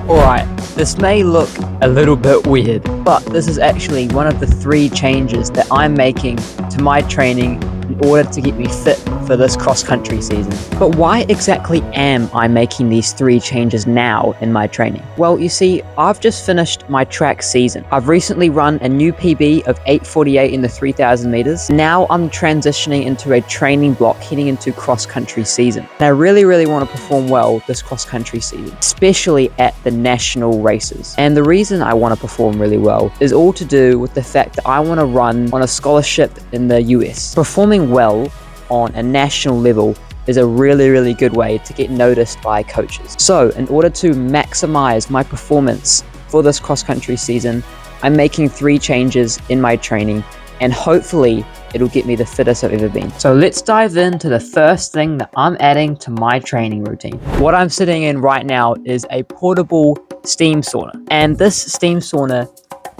Alright, this may look a little bit weird, but this is actually one of the 3 changes that I'm making to my training in order to get me fit for this cross-country season. But why exactly am I making these 3 changes now in my training? Well, you see, I've just finished my track season. I've recently run a new PB of 8:48 in the 3,000 meters. Now I'm transitioning into a training block heading into cross-country season. And I really want to perform well this cross-country season, especially at the national races. And the reason I want to perform really well is all to do with the fact that I want to run on a scholarship in the US. Performing well on a national level is a really good way to get noticed by coaches. So in order to maximize my performance for this cross-country season, I'm making 3 changes in my training, and hopefully it'll get me the fittest I've ever been. So let's dive into the first thing that I'm adding to my training routine. What I'm sitting in right now is a portable steam sauna, and this steam sauna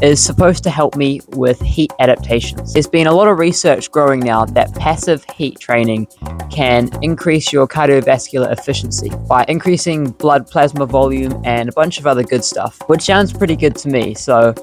is supposed to help me with heat adaptations. There's been a lot of research growing now that passive heat training can increase your cardiovascular efficiency by increasing blood plasma volume and a bunch of other good stuff, which sounds pretty good to me, so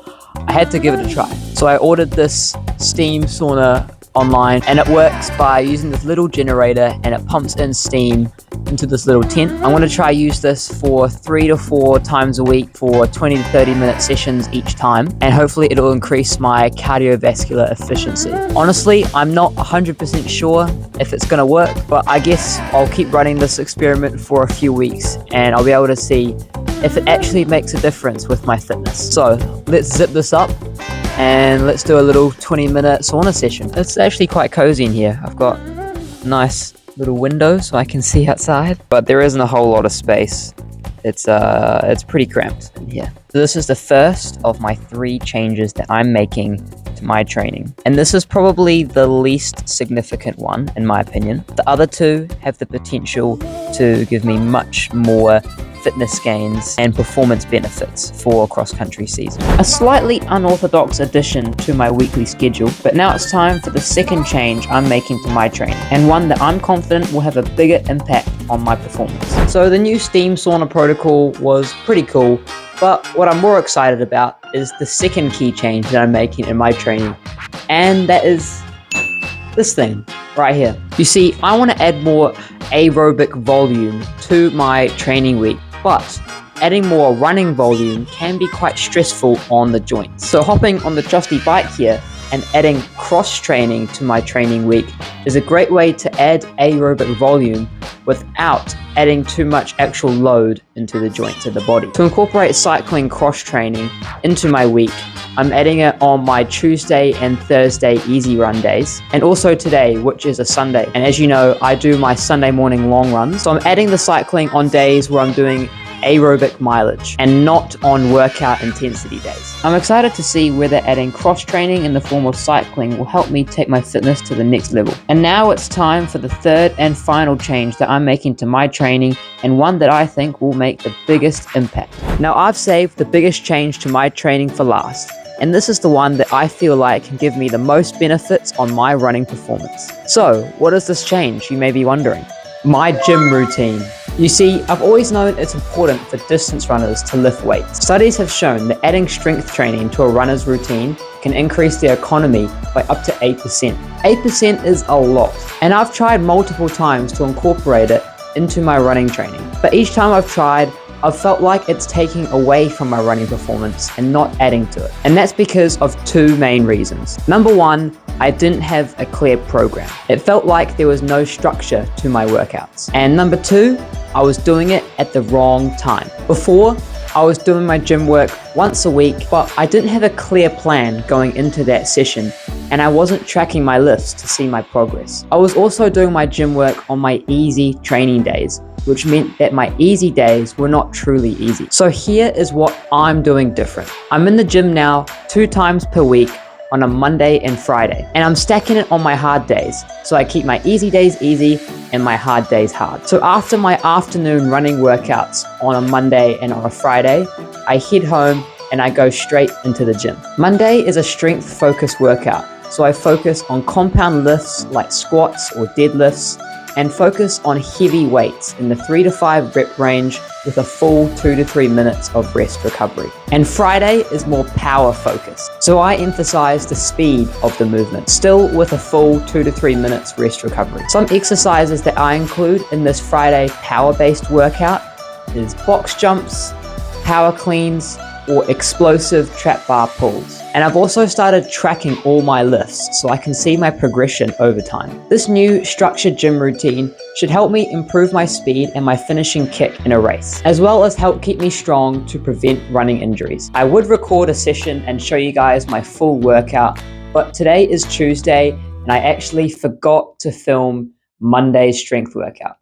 I had to give it a try. So I ordered this steam sauna online, and it works by using this little generator, and it pumps in steam into this little tent. I'm going to try use this for 3 to 4 times a week for 20 to 30 minute sessions each time, and hopefully it'll increase my cardiovascular efficiency. Honestly, I'm not 100% sure if it's going to work, but I guess I'll keep running this experiment for a few weeks and I'll be able to see if it actually makes a difference with my fitness. So let's zip this up and let's do a little 20-minute sauna session. It's actually quite cozy in here. I've got nice little windows so I can see outside, but there isn't a whole lot of space. It's pretty cramped in here. So this is the first of my 3 changes that I'm making to my training, and this is probably the least significant one in my opinion. The other 2 have the potential to give me much more fitness gains and performance benefits for cross-country season. A slightly unorthodox addition to my weekly schedule, but now it's time for the second change I'm making to my training, and one that I'm confident will have a bigger impact on my performance. So the new steam sauna protocol was pretty cool, but what I'm more excited about is the second key change that I'm making in my training, and that is this thing right here. You see, I want to add more aerobic volume to my training week, but adding more running volume can be quite stressful on the joints. So hopping on the trusty bike here and adding cross training to my training week is a great way to add aerobic volume without adding too much actual load into the joints of the body. To incorporate cycling cross training into my week, I'm adding it on my Tuesday and Thursday easy run days, and also today, which is a Sunday. And as you know, I do my Sunday morning long runs, so I'm adding the cycling on days where I'm doing aerobic mileage and not on workout intensity days. I'm excited to see whether adding cross training in the form of cycling will help me take my fitness to the next level. And now it's time for the third and final change that I'm making to my training, and one that I think will make the biggest impact. Now, I've saved the biggest change to my training for last, and this is the one that I feel like can give me the most benefits on my running performance. So, what is this change, you may be wondering? My gym routine. You see, I've always known it's important for distance runners to lift weights. Studies have shown that adding strength training to a runner's routine can increase their economy by up to 8%. 8% is a lot, and I've tried multiple times to incorporate it into my running training. But each time I've tried, I've felt like it's taking away from my running performance and not adding to it. And that's because of 2 main reasons. Number 1, I didn't have a clear program. It felt like there was no structure to my workouts. And number 2, I was doing it at the wrong time. Before, I was doing my gym work once a week, but I didn't have a clear plan going into that session, and I wasn't tracking my lifts to see my progress. I was also doing my gym work on my easy training days, which meant that my easy days were not truly easy. So here is what I'm doing different. I'm in the gym now 2 times per week on a Monday and Friday, and I'm stacking it on my hard days, so I keep my easy days easy and my hard days hard. So after my afternoon running workouts on a Monday and on a Friday, I head home and I go straight into the gym. Monday is a strength focused workout, so I focus on compound lifts like squats or deadlifts, and focus on heavy weights in the 3 to 5 rep range with a full 2 to 3 minutes of rest recovery. And Friday is more power focused, so I emphasize the speed of the movement, still with a full 2 to 3 minutes rest recovery. Some exercises that I include in this Friday power-based workout is box jumps, power cleans, or explosive trap bar pulls. And I've also started tracking all my lifts so I can see my progression over time. This new structured gym routine should help me improve my speed and my finishing kick in a race, as well as help keep me strong to prevent running injuries. I would record a session and show you guys my full workout, but today is Tuesday and I actually forgot to film Monday's strength workout.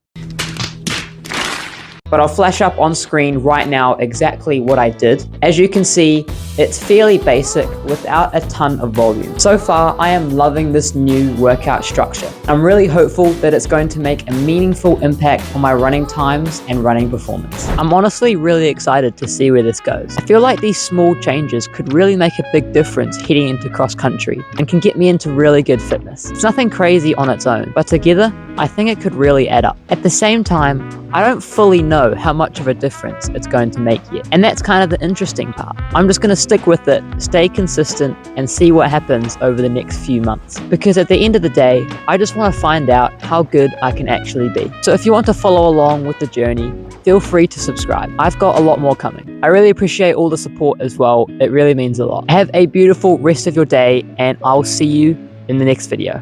But I'll flash up on screen right now exactly what I did. As you can see, it's fairly basic without a ton of volume. So far, I am loving this new workout structure. I'm really hopeful that it's going to make a meaningful impact on my running times and running performance. I'm honestly really excited to see where this goes. I feel like these small changes could really make a big difference heading into cross country and can get me into really good fitness. It's nothing crazy on its own, but together, I think it could really add up. At the same time, I don't fully know how much of a difference it's going to make yet. And that's kind of the interesting part. I'm just going to stick with it, stay consistent, and see what happens over the next few months. Because at the end of the day, I just want to find out how good I can actually be. So if you want to follow along with the journey, feel free to subscribe. I've got a lot more coming. I really appreciate all the support as well. It really means a lot. Have a beautiful rest of your day, and I'll see you in the next video.